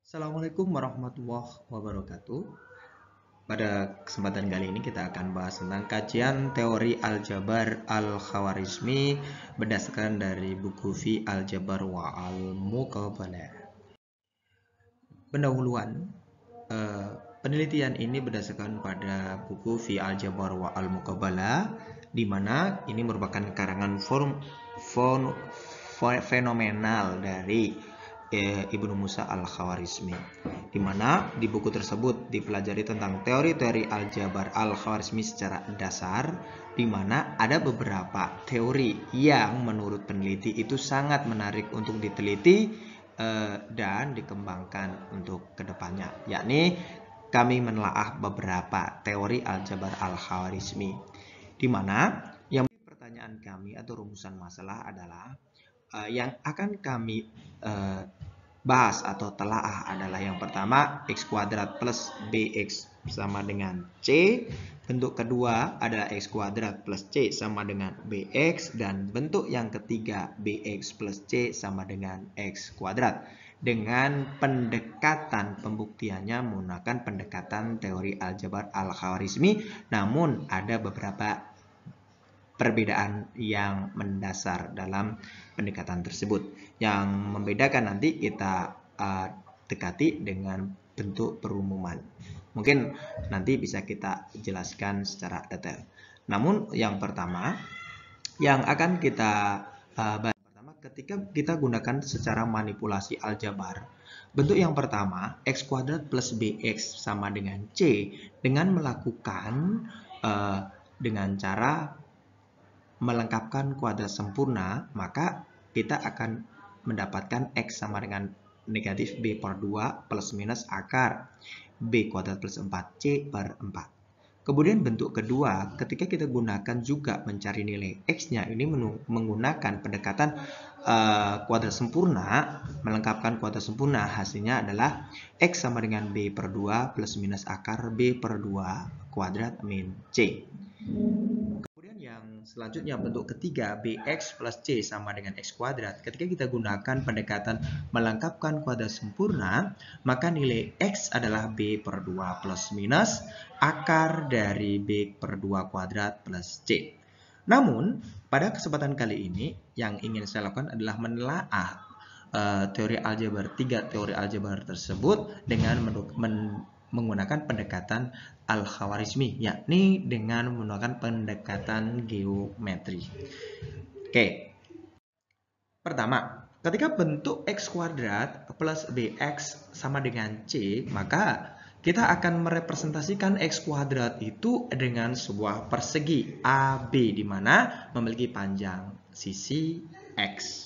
Assalamualaikum warahmatullahi wabarakatuh. Pada kesempatan kali ini kita akan bahas tentang kajian teori aljabar al-Khawarizmi berdasarkan dari buku Fi Aljabar wa al-Muqabalah. Pendahuluan penelitian ini berdasarkan pada buku Fi Aljabar wa al-Muqabalah, di mana ini merupakan karangan fenomenal dari Ibnu Musa al-Khawarizmi, di mana di buku tersebut dipelajari tentang teori-teori aljabar al-Khawarizmi secara dasar, di mana ada beberapa teori yang menurut peneliti itu sangat menarik untuk diteliti dan dikembangkan untuk kedepannya, yakni kami menelaah beberapa teori aljabar al-Khawarizmi, di mana yang pertanyaan kami atau rumusan masalah adalah yang akan kami bahas atau telaah adalah yang pertama x kuadrat plus bx sama dengan c, bentuk kedua adalah x kuadrat plus c sama dengan bx, dan bentuk yang ketiga bx plus c sama dengan x kuadrat, dengan pendekatan pembuktiannya menggunakan pendekatan teori aljabar al-Khawarizmi, namun ada beberapa perbedaan yang mendasar dalam pendekatan tersebut. Yang membedakan nanti kita dekati dengan bentuk perumuman. Mungkin nanti bisa kita jelaskan secara detail. Namun yang pertama yang akan kita bahas pertama, ketika kita gunakan secara manipulasi aljabar, bentuk yang pertama x kuadrat plus bx sama dengan c, dengan melakukan dengan cara melengkapkan kuadrat sempurna, maka kita akan mendapatkan x sama dengan negatif b per 2 plus minus akar b kuadrat plus 4c per 4. Kemudian bentuk kedua, ketika kita gunakan juga mencari nilai x-nya, ini menggunakan pendekatan kuadrat sempurna, melengkapkan kuadrat sempurna, hasilnya adalah x sama dengan b per 2 plus minus akar b per 2 kuadrat min c. Yang selanjutnya bentuk ketiga bx plus c sama dengan x kuadrat. Ketika kita gunakan pendekatan melengkapkan kuadrat sempurna, maka nilai x adalah b per 2 plus minus akar dari b per 2 kuadrat plus c. Namun pada kesempatan kali ini yang ingin saya lakukan adalah menelaah teori aljabar, tiga teori aljabar tersebut dengan menggunakan pendekatan al-Khawarizmi, yakni dengan menggunakan pendekatan geometri. Oke. Pertama, ketika bentuk x kuadrat plus bx sama dengan c, maka kita akan merepresentasikan x kuadrat itu dengan sebuah persegi AB, di mana memiliki panjang sisi x.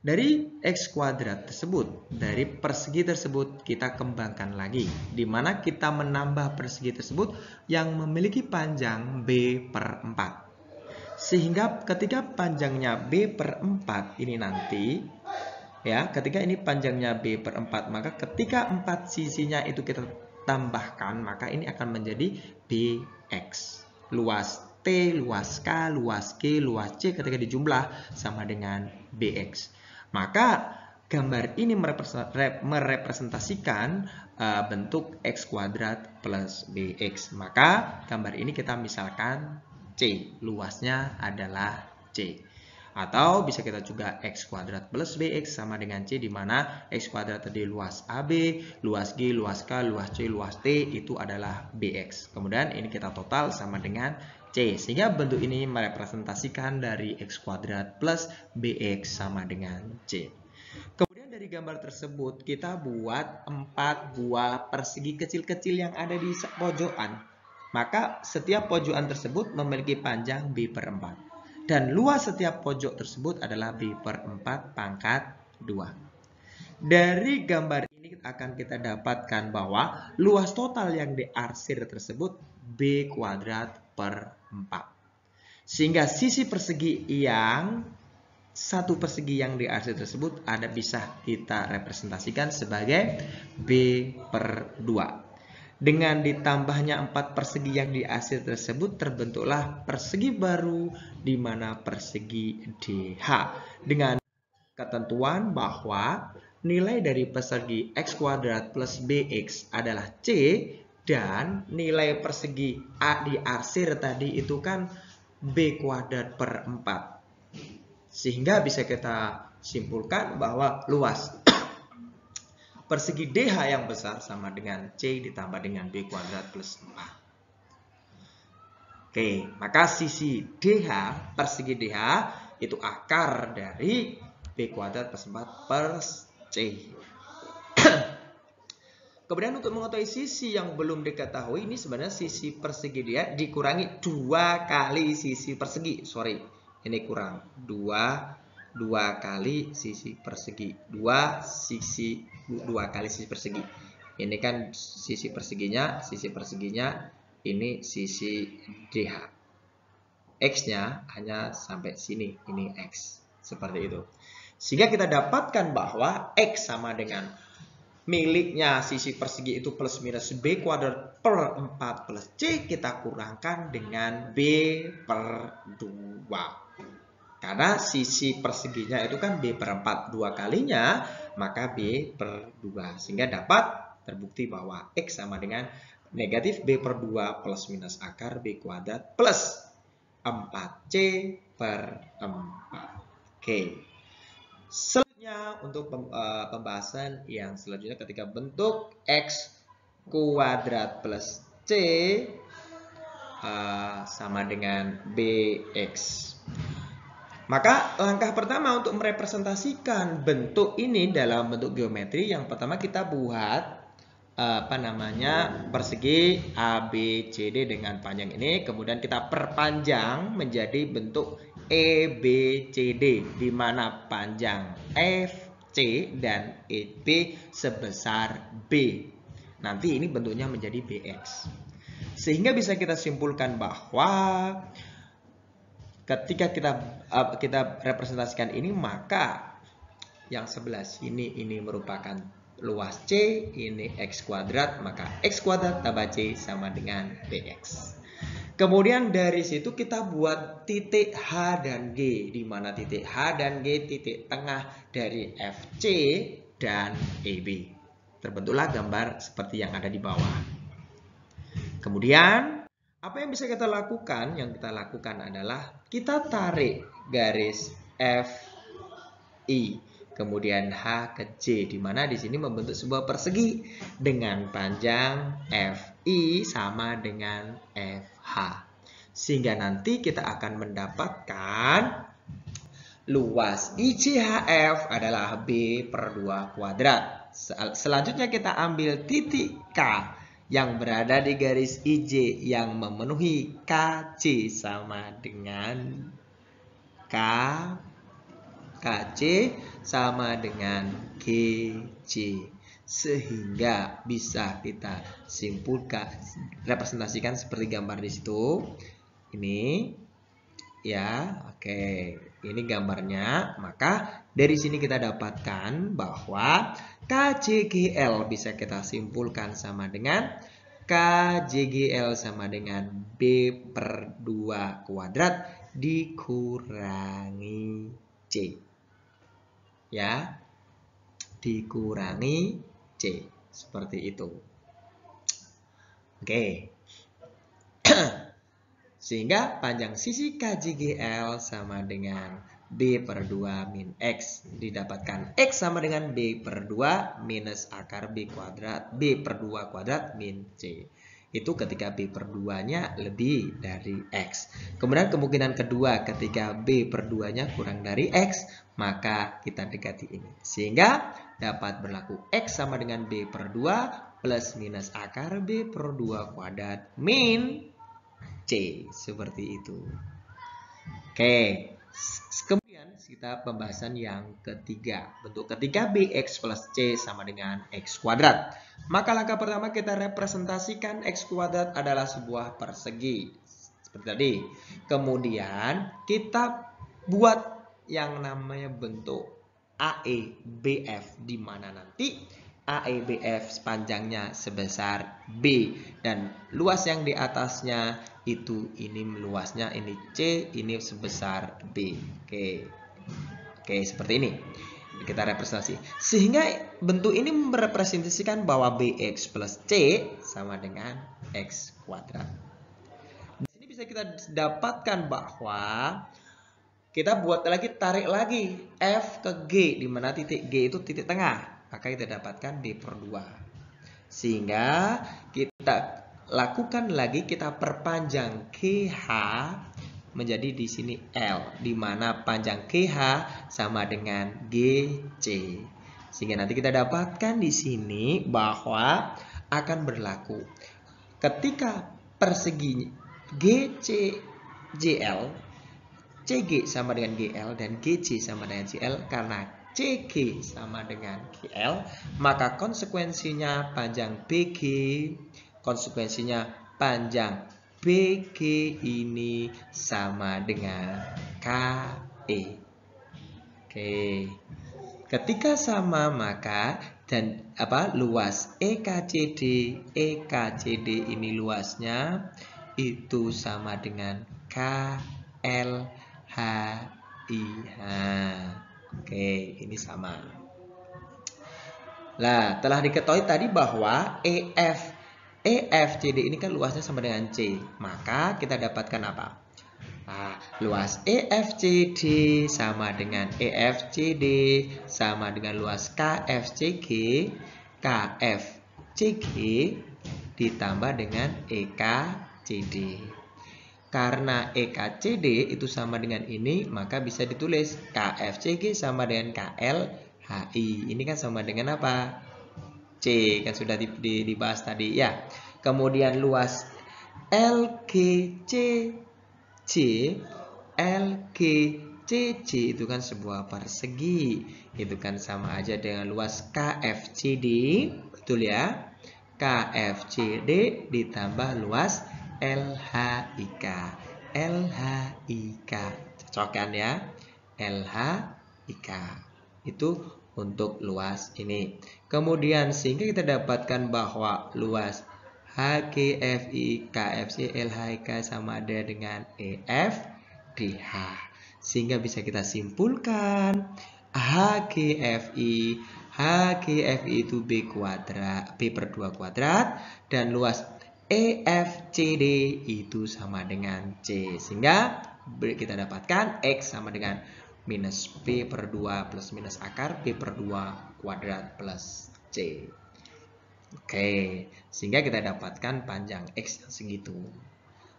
Dari x kuadrat tersebut, dari persegi tersebut kita kembangkan lagi, di mana kita menambah persegi tersebut yang memiliki panjang b per 4. Sehingga ketika panjangnya b per 4 ini nanti, ya, ketika ini panjangnya b per 4, maka ketika 4 sisinya itu kita tambahkan, maka ini akan menjadi bx. Luas T, luas K, luas G, luas C ketika dijumlah sama dengan bx. Maka gambar ini merepresentasikan bentuk x kuadrat plus bx. Maka gambar ini kita misalkan C, luasnya adalah C. Atau bisa kita juga x kuadrat plus bx sama dengan c, di mana x kuadrat tadi luas AB, luas G, luas K, luas C, luas T itu adalah bx. Kemudian ini kita total sama dengan c, sehingga bentuk ini merepresentasikan dari x kuadrat plus bx sama dengan c. Kemudian dari gambar tersebut kita buat 4 buah persegi kecil-kecil yang ada di pojokan. Maka setiap pojokan tersebut memiliki panjang b per 4. Dan luas setiap pojok tersebut adalah b per 4 pangkat 2. Dari gambar ini akan kita dapatkan bahwa luas total yang diarsir tersebut b kuadrat per 4. Sehingga sisi persegi yang satu persegi yang diarsir tersebut ada bisa kita representasikan sebagai b per 2. Dengan ditambahnya 4 persegi yang diarsir tersebut, terbentuklah persegi baru, di mana persegi DH. Dengan ketentuan bahwa nilai dari persegi x kuadrat plus bx adalah c, dan nilai persegi A diarsir tadi itu kan b kuadrat per 4. Sehingga bisa kita simpulkan bahwa luas persegi DH yang besar sama dengan C ditambah dengan B kuadrat plus 4. Oke, maka sisi DH, persegi DH itu akar dari B kuadrat plus 4 per C. Kemudian untuk mengetahui sisi yang belum diketahui, ini sebenarnya sisi persegi DH dikurangi 2 kali sisi persegi. Sorry, ini kurang 2 kali sisi persegi. 2 kali sisi persegi. Ini kan sisi perseginya, ini sisi DH. X-nya hanya sampai sini, ini X. Seperti itu. Sehingga kita dapatkan bahwa X sama dengan miliknya sisi persegi itu plus minus B kuadrat per 4 plus C, kita kurangkan dengan B per 2. Karena sisi perseginya itu kan B per 4 2 kalinya, maka B per 2. Sehingga dapat terbukti bahwa X sama dengan negatif B per 2 plus minus akar B kuadrat plus 4C per 4. Oke. Selanjutnya untuk pembahasan yang selanjutnya ketika bentuk X kuadrat plus C sama dengan BX. Maka langkah pertama untuk merepresentasikan bentuk ini dalam bentuk geometri, yang pertama kita buat persegi ABCD dengan panjang ini, kemudian kita perpanjang menjadi bentuk EBCD, di mana panjang FC dan EB sebesar B. Nanti ini bentuknya menjadi BX. Sehingga bisa kita simpulkan bahwa ketika kita representasikan ini, maka yang sebelah sini ini merupakan luas C, ini X kuadrat, maka X kuadrat tambah C sama dengan BX. Kemudian dari situ kita buat titik H dan G, di mana titik H dan G titik tengah dari FC dan EB. Terbentuklah gambar seperti yang ada di bawah. Kemudian apa yang bisa kita lakukan? Yang kita lakukan adalah kita tarik garis FI, kemudian H ke J, di mana di sini membentuk sebuah persegi dengan panjang FI sama dengan FH. Sehingga nanti kita akan mendapatkan luas ICHF adalah B per 2 kuadrat. Selanjutnya kita ambil titik K yang berada di garis IJ yang memenuhi KC sama dengan KC sama dengan GC. Sehingga bisa kita simpulkan, representasikan seperti gambar di situ. Ini ya, oke. Ini gambarnya. Maka dari sini kita dapatkan bahwa KCGL bisa kita simpulkan sama dengan KJGL sama dengan B per 2 kuadrat dikurangi C. Ya, dikurangi C. Seperti itu. Oke. Sehingga panjang sisi KJGL sama dengan B per 2 min X. Didapatkan X sama dengan B per 2 minus akar B kuadrat, B per 2 kuadrat min C. Itu ketika B per 2-nya lebih dari X. Kemudian kemungkinan kedua, ketika B per 2-nya kurang dari X, maka kita dekati ini. Sehingga dapat berlaku X sama dengan B per 2 plus minus akar B per 2 kuadrat min C. Seperti itu. Oke. Kemudian kita pembahasan yang ketiga. Bentuk ketiga BX plus C sama dengan X kuadrat. Maka langkah pertama kita representasikan X kuadrat adalah sebuah persegi. Seperti tadi. Kemudian kita buat yang namanya bentuk AEBF, di mana nanti AEBF panjangnya sebesar B dan luas yang di atasnya itu ini luasnya ini C, ini sebesar B. Oke, seperti ini. kita representasi. Sehingga bentuk ini merepresentasikan bahwa bx plus c sama dengan x kuadrat. Di sini bisa kita dapatkan bahwa kita buat lagi, tarik lagi f ke g, di mana titik g itu titik tengah. Maka kita dapatkan b per 2. Sehingga kita lakukan lagi, kita perpanjang GH menjadi di sini L, di mana panjang GH sama dengan GC. Sehingga nanti kita dapatkan di sini bahwa akan berlaku ketika persegi GC JL, CG sama dengan GL dan GC sama dengan CL, karena CG sama dengan GL, maka konsekuensinya panjang BG, konsekuensinya panjang BG ini sama dengan KE. Oke. Ketika sama maka luas EKCD ini luasnya itu sama dengan KLHIH. Oke, ini sama. Nah, telah diketahui tadi bahwa EFCD ini kan luasnya sama dengan C. Maka kita dapatkan apa? Nah, luas EFCD sama dengan EFCD sama dengan luas KFCG. KFCG ditambah dengan EKCD. Karena EKCD itu sama dengan ini, maka bisa ditulis KFCG sama dengan KLHI. Ini kan sama dengan apa? C, kan sudah dibahas tadi ya. Kemudian luas LGCC itu kan sebuah persegi. Itu kan sama aja dengan luas KFCD, betul ya? KFCD ditambah luas LHIK. Cocok kan ya? LHIK itu untuk luas ini. Kemudian sehingga kita dapatkan bahwa luas HGFI KFC LHIK sama ada dengan EFDH. Sehingga bisa kita simpulkan HGFI itu B per 2 kuadrat, dan luas EFCD itu sama dengan C. Sehingga kita dapatkan X sama dengan minus P per 2 plus minus akar P per 2 kuadrat plus C. Oke, sehingga kita dapatkan panjang X yang segitu.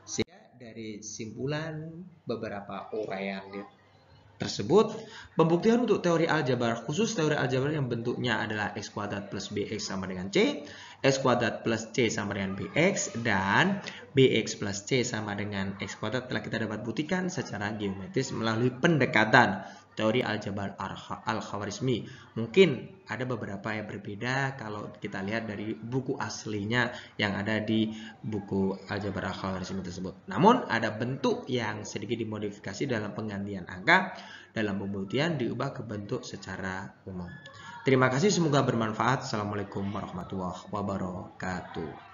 Sehingga dari simpulan beberapa uraian tersebut, pembuktian untuk teori aljabar, khusus teori aljabar yang bentuknya adalah X kuadrat plus BX sama dengan C, X kuadrat plus C sama dengan BX, dan BX plus C sama dengan X kuadrat telah kita dapat buktikan secara geometris melalui pendekatan teori aljabar Al-Khwarizmi. Mungkin ada beberapa yang berbeda kalau kita lihat dari buku aslinya yang ada di buku aljabar Al-Khwarizmi tersebut. Namun ada bentuk yang sedikit dimodifikasi dalam penggantian angka, dalam pembuktian diubah ke bentuk secara umum. Terima kasih, semoga bermanfaat. Assalamualaikum warahmatullahi wabarakatuh.